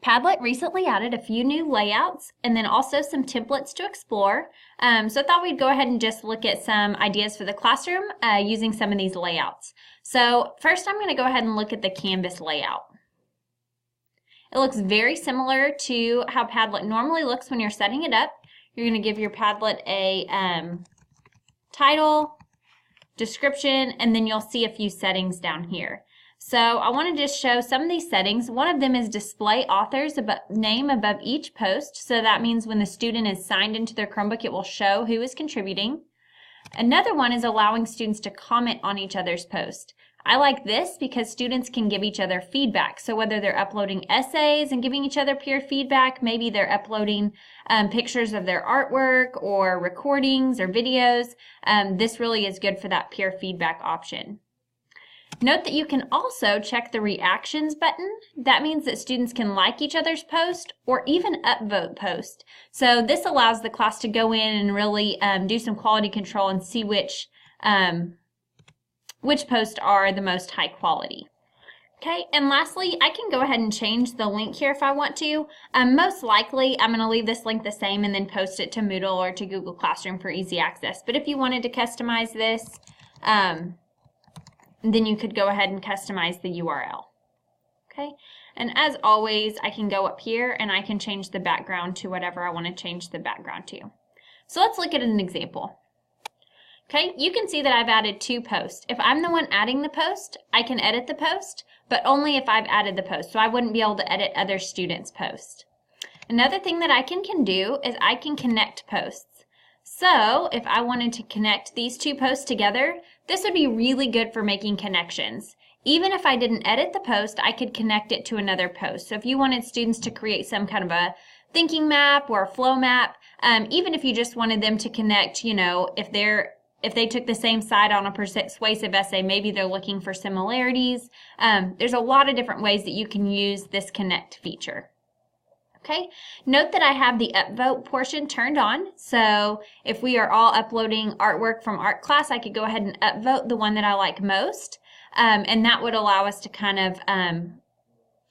Padlet recently added a few new layouts and then also some templates to explore. So I thought we'd go ahead and just look at some ideas for the classroom using some of these layouts. So first I'm going to go ahead and look at the Canvas layout. It looks very similar to how Padlet normally looks when you're setting it up. You're going to give your Padlet a title, description, and then you'll see a few settings down here. So I want to just show some of these settings. One of them is display author's name above each post. So that means when the student is signed into their Chromebook, it will show who is contributing. Another one is allowing students to comment on each other's post. I like this because students can give each other feedback. So whether they're uploading essays and giving each other peer feedback, maybe they're uploading pictures of their artwork or recordings or videos, this really is good for that peer feedback option. Note that you can also check the reactions button. That means that students can like each other's post or even upvote post. So this allows the class to go in and really do some quality control and see which posts are the most high quality. Okay, and lastly, I can go ahead and change the link here if I want to. Most likely, I'm going to leave this link the same and then post it to Moodle or to Google Classroom for easy access. But if you wanted to customize this, then you could go ahead and customize the URL. Okay, and as always, I can go up here and I can change the background to whatever I want to change the background to. So let's look at an example. Okay, you can see that I've added 2 posts. If I'm the one adding the post, I can edit the post, but only if I've added the post, so I wouldn't be able to edit other students' posts. Another thing that I can do is I can connect posts. So if I wanted to connect these 2 posts together, this would be really good for making connections. Even if I didn't edit the post, I could connect it to another post. So if you wanted students to create some kind of a thinking map or a flow map, even if you just wanted them to connect, you know, if they took the same side on a persuasive essay, maybe they're looking for similarities. There's a lot of different ways that you can use this connect feature. Okay, note that I have the upvote portion turned on. So if we are all uploading artwork from art class, I could go ahead and upvote the one that I like most. And that would allow us to kind of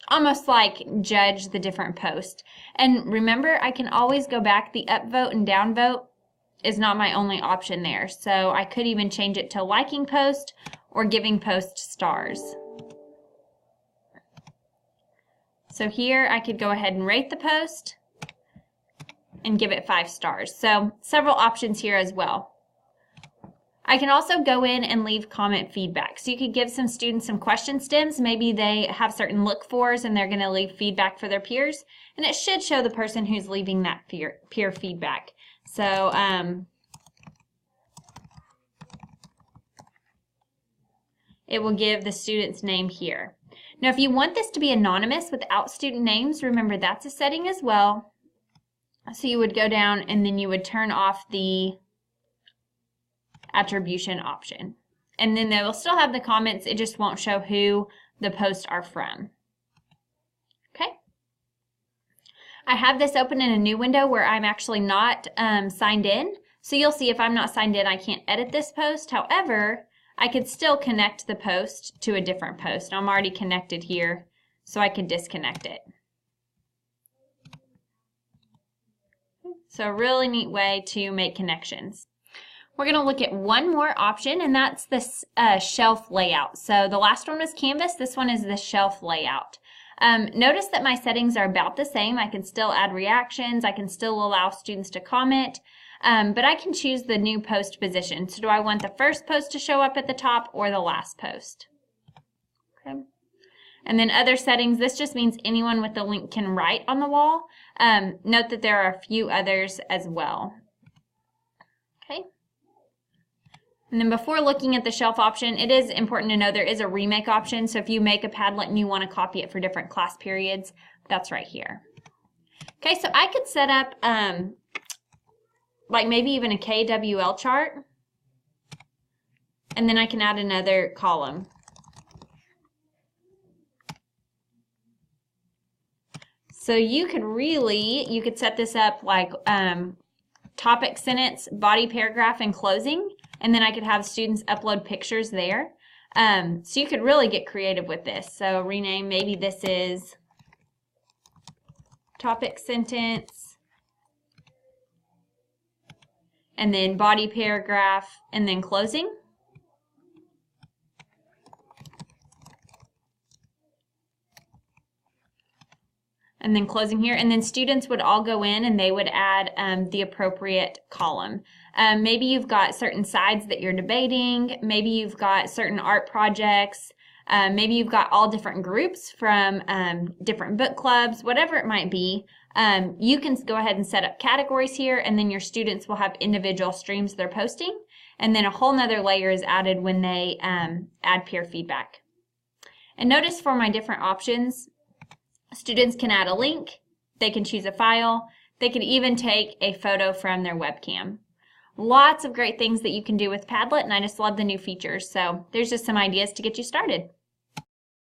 almost like judge the different posts. And remember, I can always go back. The upvote and downvote is not my only option there. So I could even change it to liking post or giving post stars. So here I could go ahead and rate the post and give it 5 stars. So several options here as well. I can also go in and leave comment feedback. So you could give some students some question stems. Maybe they have certain look-fors and they're going to leave feedback for their peers. And it should show the person who's leaving that peer feedback. So it will give the student's name here. Now, if you want this to be anonymous without student names, remember that's a setting as well. So you would go down and then you would turn off the attribution option. And then they will still have the comments, it just won't show who the posts are from. Okay. I have this open in a new window where I'm actually not signed in. So you'll see if I'm not signed in, I can't edit this post. However, I could still connect the post to a different post. I'm already connected here, so I could disconnect it. So a really neat way to make connections. We're going to look at one more option, and that's this shelf layout. So the last one was Canvas. This one is the shelf layout. Notice that my settings are about the same. I can still add reactions. I can still allow students to comment. But I can choose the new post position. So do I want the first post to show up at the top or the last post? Okay. And then other settings, this just means anyone with the link can write on the wall. Note that there are a few others as well. Okay. And then before looking at the shelf option, it is important to know there is a remake option. So if you make a Padlet and you want to copy it for different class periods, that's right here. Okay, so I could set up like maybe even a KWL chart, and then I can add another column. So you could set this up like topic, sentence, body, paragraph, and closing, and then I could have students upload pictures there. So you could really get creative with this. So rename, maybe this is topic sentence, and then body paragraph, and then closing. And then closing here, and then students would all go in and they would add the appropriate column. Maybe you've got certain sides that you're debating, maybe you've got certain art projects, maybe you've got all different groups from different book clubs, whatever it might be. You can go ahead and set up categories here, and then your students will have individual streams they're posting, and then a whole nother layer is added when they add peer feedback. And notice for my different options, students can add a link, they can choose a file, they can even take a photo from their webcam. Lots of great things that you can do with Padlet, and I just love the new features. So there's just some ideas to get you started.